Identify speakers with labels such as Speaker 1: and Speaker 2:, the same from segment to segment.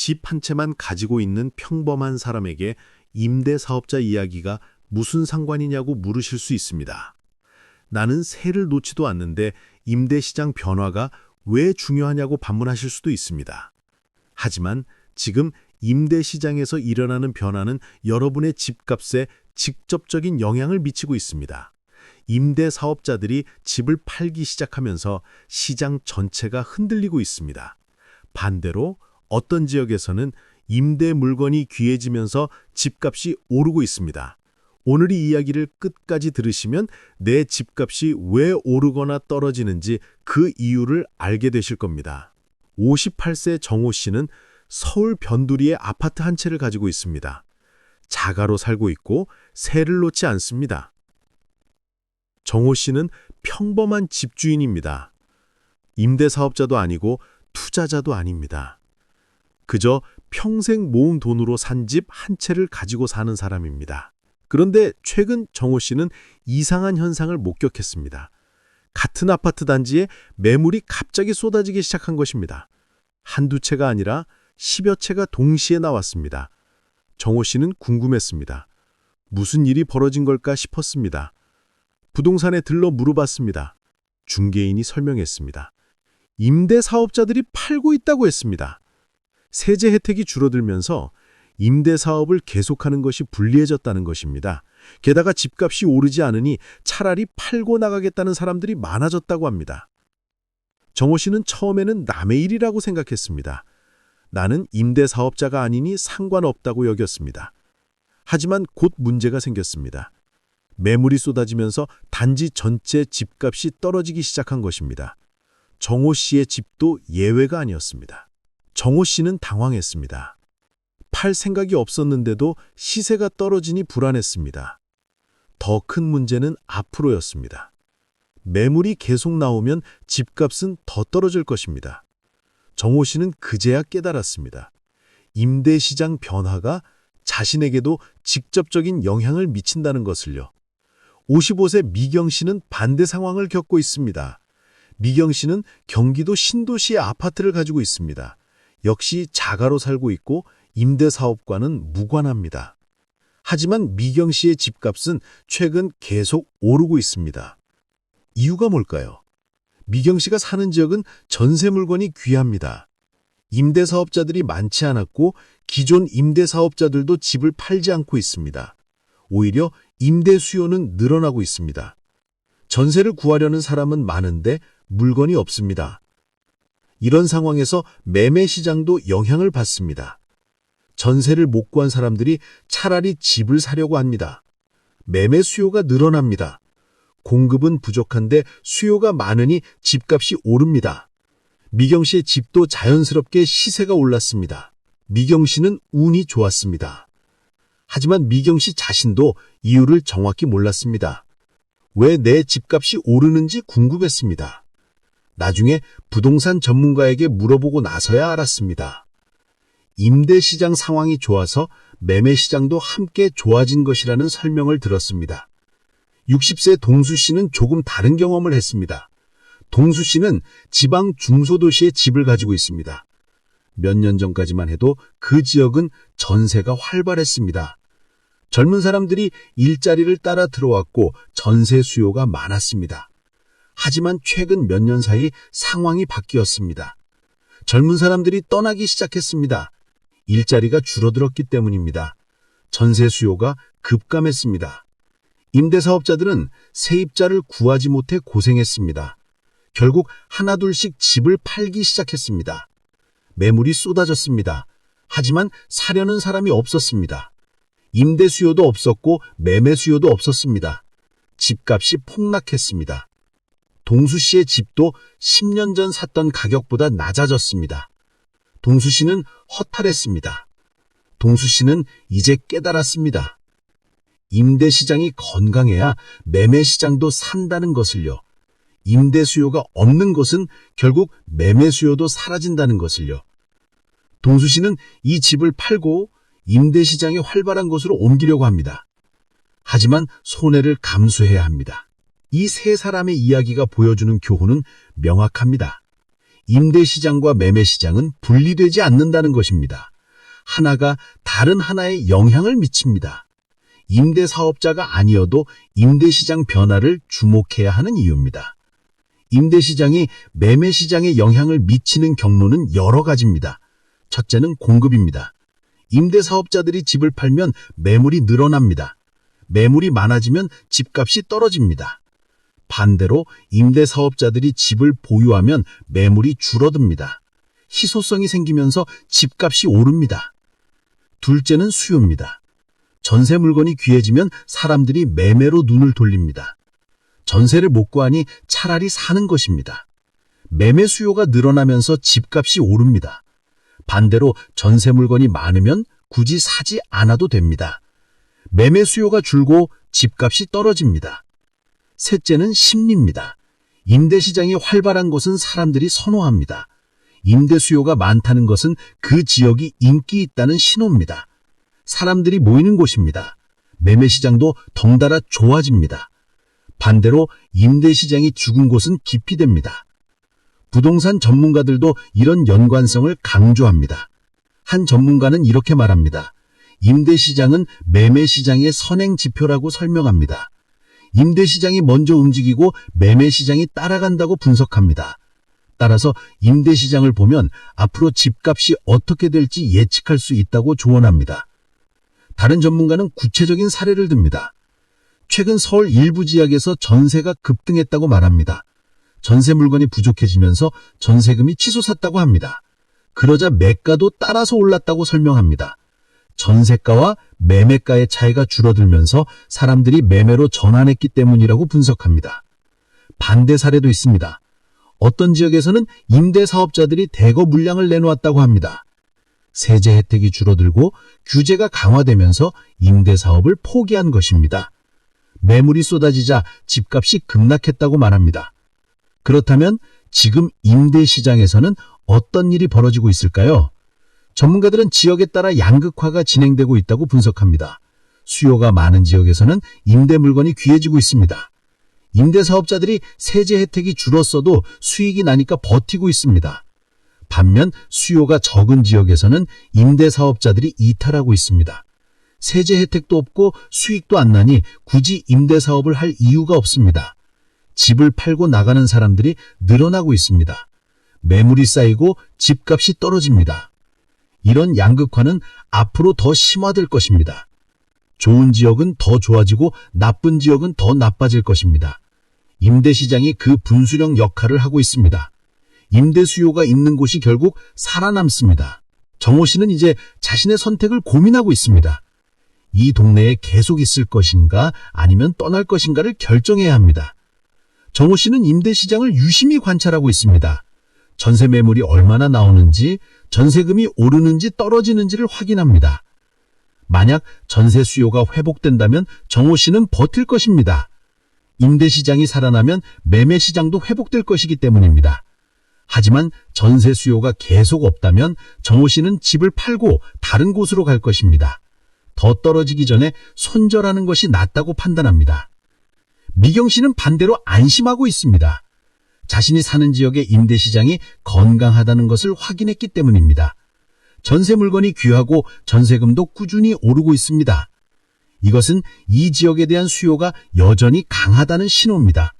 Speaker 1: 집 한 채만 가지고 있는 평범한 사람에게 임대사업자 이야기가 무슨 상관이냐고 물으실 수 있습니다. 나는 세를 놓지도 않는데 임대시장 변화가 왜 중요하냐고 반문하실 수도 있습니다. 하지만 지금 임대시장에서 일어나는 변화는 여러분의 집값에 직접적인 영향을 미치고 있습니다. 임대사업자들이 집을 팔기 시작하면서 시장 전체가 흔들리고 있습니다. 반대로 어떤 지역에서는 임대 물건이 귀해지면서 집값이 오르고 있습니다. 오늘 이 이야기를 끝까지 들으시면 내 집값이 왜 오르거나 떨어지는지 그 이유를 알게 되실 겁니다. 58세 정호 씨는 서울 변두리에 아파트 한 채를 가지고 있습니다. 자가로 살고 있고 세를 놓지 않습니다. 정호 씨는 평범한 집주인입니다. 임대사업자도 아니고 투자자도 아닙니다. 그저 평생 모은 돈으로 산 집 한 채를 가지고 사는 사람입니다. 그런데 최근 정호 씨는 이상한 현상을 목격했습니다. 같은 아파트 단지에 매물이 갑자기 쏟아지기 시작한 것입니다. 한두 채가 아니라 10여 채가 동시에 나왔습니다. 정호 씨는 궁금했습니다. 무슨 일이 벌어진 걸까 싶었습니다. 부동산에 들러 물어봤습니다. 중개인이 설명했습니다. 임대사업자들이 팔고 있다고 했습니다. 세제 혜택이 줄어들면서 임대사업을 계속하는 것이 불리해졌다는 것입니다. 게다가 집값이 오르지 않으니 차라리 팔고 나가겠다는 사람들이 많아졌다고 합니다. 정호 씨는 처음에는 남의 일이라고 생각했습니다. 나는 임대사업자가 아니니 상관없다고 여겼습니다. 하지만 곧 문제가 생겼습니다. 매물이 쏟아지면서 단지 전체 집값이 떨어지기 시작한 것입니다. 정호 씨의 집도 예외가 아니었습니다. 정호 씨는 당황했습니다. 팔 생각이 없었는데도 시세가 떨어지니 불안했습니다. 더 큰 문제는 앞으로였습니다. 매물이 계속 나오면 집값은 더 떨어질 것입니다. 정호 씨는 그제야 깨달았습니다. 임대시장 변화가 자신에게도 직접적인 영향을 미친다는 것을요. 55세 미경 씨는 반대 상황을 겪고 있습니다. 미경 씨는 경기도 신도시에 아파트를 가지고 있습니다. 역시 자가로 살고 있고 임대사업과는 무관합니다. 하지만 미경 씨의 집값은 최근 계속 오르고 있습니다. 이유가 뭘까요? 미경 씨가 사는 지역은 전세 물건이 귀합니다. 임대사업자들이 많지 않았고 기존 임대사업자들도 집을 팔지 않고 있습니다. 오히려 임대 수요는 늘어나고 있습니다. 전세를 구하려는 사람은 많은데 물건이 없습니다. 이런 상황에서 매매 시장도 영향을 받습니다. 전세를 못 구한 사람들이 차라리 집을 사려고 합니다. 매매 수요가 늘어납니다. 공급은 부족한데 수요가 많으니 집값이 오릅니다. 미경 씨의 집도 자연스럽게 시세가 올랐습니다. 미경 씨는 운이 좋았습니다. 하지만 미경 씨 자신도 이유를 정확히 몰랐습니다. 왜 내 집값이 오르는지 궁금했습니다. 나중에 부동산 전문가에게 물어보고 나서야 알았습니다. 임대시장 상황이 좋아서 매매시장도 함께 좋아진 것이라는 설명을 들었습니다. 60세 동수 씨는 조금 다른 경험을 했습니다. 동수 씨는 지방 중소도시에 집을 가지고 있습니다. 몇 년 전까지만 해도 그 지역은 전세가 활발했습니다. 젊은 사람들이 일자리를 따라 들어왔고 전세 수요가 많았습니다. 하지만 최근 몇 년 사이 상황이 바뀌었습니다. 젊은 사람들이 떠나기 시작했습니다. 일자리가 줄어들었기 때문입니다. 전세 수요가 급감했습니다. 임대사업자들은 세입자를 구하지 못해 고생했습니다. 결국 하나둘씩 집을 팔기 시작했습니다. 매물이 쏟아졌습니다. 하지만 사려는 사람이 없었습니다. 임대 수요도 없었고 매매 수요도 없었습니다. 집값이 폭락했습니다. 동수 씨의 집도 10년 전 샀던 가격보다 낮아졌습니다. 동수 씨는 허탈했습니다. 동수 씨는 이제 깨달았습니다. 임대 시장이 건강해야 매매 시장도 산다는 것을요. 임대 수요가 없는 곳은 결국 매매 수요도 사라진다는 것을요. 동수 씨는 이 집을 팔고 임대 시장이 활발한 곳으로 옮기려고 합니다. 하지만 손해를 감수해야 합니다. 이 세 사람의 이야기가 보여주는 교훈은 명확합니다. 임대시장과 매매시장은 분리되지 않는다는 것입니다. 하나가 다른 하나에 영향을 미칩니다. 임대사업자가 아니어도 임대시장 변화를 주목해야 하는 이유입니다. 임대시장이 매매시장에 영향을 미치는 경로는 여러 가지입니다. 첫째는 공급입니다. 임대사업자들이 집을 팔면 매물이 늘어납니다. 매물이 많아지면 집값이 떨어집니다. 반대로 임대사업자들이 집을 보유하면 매물이 줄어듭니다. 희소성이 생기면서 집값이 오릅니다. 둘째는 수요입니다. 전세 물건이 귀해지면 사람들이 매매로 눈을 돌립니다. 전세를 못 구하니 차라리 사는 것입니다. 매매 수요가 늘어나면서 집값이 오릅니다. 반대로 전세 물건이 많으면 굳이 사지 않아도 됩니다. 매매 수요가 줄고 집값이 떨어집니다. 셋째는 심리입니다. 임대시장이 활발한 곳은 사람들이 선호합니다. 임대 수요가 많다는 것은 그 지역이 인기 있다는 신호입니다. 사람들이 모이는 곳입니다. 매매시장도 덩달아 좋아집니다. 반대로 임대시장이 죽은 곳은 기피됩니다. 부동산 전문가들도 이런 연관성을 강조합니다. 한 전문가는 이렇게 말합니다. 임대시장은 매매시장의 선행지표라고 설명합니다. 임대시장이 먼저 움직이고 매매시장이 따라간다고 분석합니다. 따라서 임대시장을 보면 앞으로 집값이 어떻게 될지 예측할 수 있다고 조언합니다. 다른 전문가는 구체적인 사례를 듭니다. 최근 서울 일부 지역에서 전세가 급등했다고 말합니다. 전세 물건이 부족해지면서 전세금이 치솟았다고 합니다. 그러자 매가도 따라서 올랐다고 설명합니다. 전세가와 매매가의 차이가 줄어들면서 사람들이 매매로 전환했기 때문이라고 분석합니다. 반대 사례도 있습니다. 어떤 지역에서는 임대사업자들이 대거 물량을 내놓았다고 합니다. 세제 혜택이 줄어들고 규제가 강화되면서 임대사업을 포기한 것입니다. 매물이 쏟아지자 집값이 급락했다고 말합니다. 그렇다면 지금 임대시장에서는 어떤 일이 벌어지고 있을까요? 전문가들은 지역에 따라 양극화가 진행되고 있다고 분석합니다. 수요가 많은 지역에서는 임대 물건이 귀해지고 있습니다. 임대사업자들이 세제 혜택이 줄었어도 수익이 나니까 버티고 있습니다. 반면 수요가 적은 지역에서는 임대사업자들이 이탈하고 있습니다. 세제 혜택도 없고 수익도 안 나니 굳이 임대사업을 할 이유가 없습니다. 집을 팔고 나가는 사람들이 늘어나고 있습니다. 매물이 쌓이고 집값이 떨어집니다. 이런 양극화는 앞으로 더 심화될 것입니다. 좋은 지역은 더 좋아지고 나쁜 지역은 더 나빠질 것입니다. 임대시장이 그 분수령 역할을 하고 있습니다. 임대 수요가 있는 곳이 결국 살아남습니다. 정호 씨는 이제 자신의 선택을 고민하고 있습니다. 이 동네에 계속 있을 것인가 아니면 떠날 것인가를 결정해야 합니다. 정호 씨는 임대시장을 유심히 관찰하고 있습니다. 전세 매물이 얼마나 나오는지, 전세금이 오르는지 떨어지는지를 확인합니다. 만약 전세 수요가 회복된다면 정호 씨는 버틸 것입니다. 임대시장이 살아나면 매매시장도 회복될 것이기 때문입니다. 하지만 전세 수요가 계속 없다면 정호 씨는 집을 팔고 다른 곳으로 갈 것입니다. 더 떨어지기 전에 손절하는 것이 낫다고 판단합니다. 미경 씨는 반대로 안심하고 있습니다. 자신이 사는 지역의 임대시장이 건강하다는 것을 확인했기 때문입니다. 전세 물건이 귀하고 전세금도 꾸준히 오르고 있습니다. 이것은 이 지역에 대한 수요가 여전히 강하다는 신호입니다.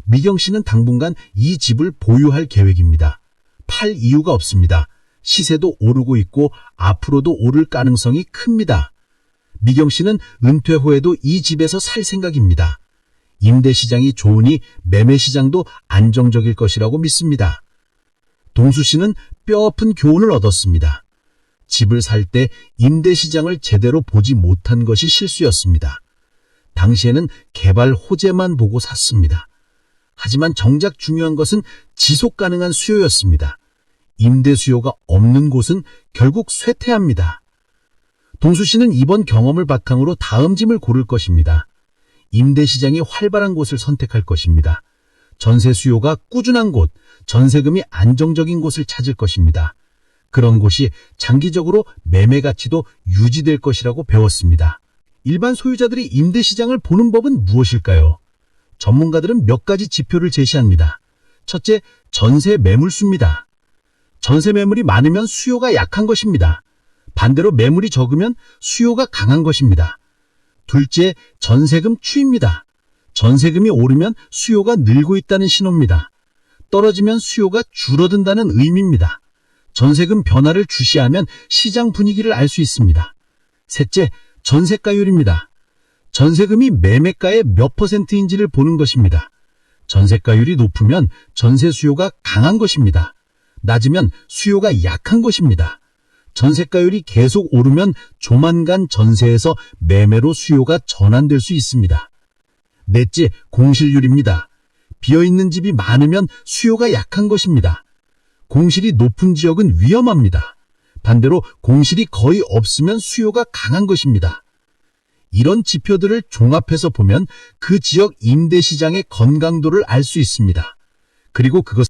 Speaker 1: 미경 씨는 당분간 이 집을 보유할 계획입니다. 팔 이유가 없습니다. 시세도 오르고 있고 앞으로도 오를 가능성이 큽니다. 미경 씨는 은퇴 후에도 이 집에서 살 생각입니다. 임대시장이 좋으니 매매시장도 안정적일 것이라고 믿습니다. 동수 씨는 뼈아픈 교훈을 얻었습니다. 집을 살 때 임대시장을 제대로 보지 못한 것이 실수였습니다. 당시에는 개발 호재만 보고 샀습니다. 하지만 정작 중요한 것은 지속 가능한 수요였습니다. 임대 수요가 없는 곳은 결국 쇠퇴합니다. 동수 씨는 이번 경험을 바탕으로 다음 짐을 고를 것입니다. 임대시장이 활발한 곳을 선택할 것입니다. 전세 수요가 꾸준한 곳, 전세금이 안정적인 곳을 찾을 것입니다. 그런 곳이 장기적으로 매매 가치도 유지될 것이라고 배웠습니다. 일반 소유자들이 임대시장을 보는 법은 무엇일까요? 전문가들은 몇 가지 지표를 제시합니다. 첫째,
Speaker 2: 전세 매물수입니다. 전세 매물이 많으면 수요가 약한 것입니다. 반대로 매물이 적으면 수요가 강한 것입니다. 둘째, 전세금 추이입니다. 전세금이 오르면 수요가 늘고 있다는 신호입니다. 떨어지면 수요가 줄어든다는 의미입니다. 전세금 변화를 주시하면 시장 분위기를 알 수 있습니다. 셋째, 전세가율입니다. 전세금이 매매가의 몇 %인지를 보는 것입니다. 전세가율이 높으면 전세 수요가 강한 것입니다. 낮으면 수요가 약한 것입니다. 전세가율이 계속 오르면 조만간 전세에서 매매로 수요가 전환될 수 있습니다. 넷째, 공실률입니다. 비어있는 집이 많으면 수요가 약한 것입니다. 공실이 높은 지역은 위험합니다. 반대로 공실이 거의 없으면 수요가 강한 것입니다. 이런 지표들을 종합해서 보면 그 지역 임대시장의 건강도를 알 수 있습니다. 그리고 그것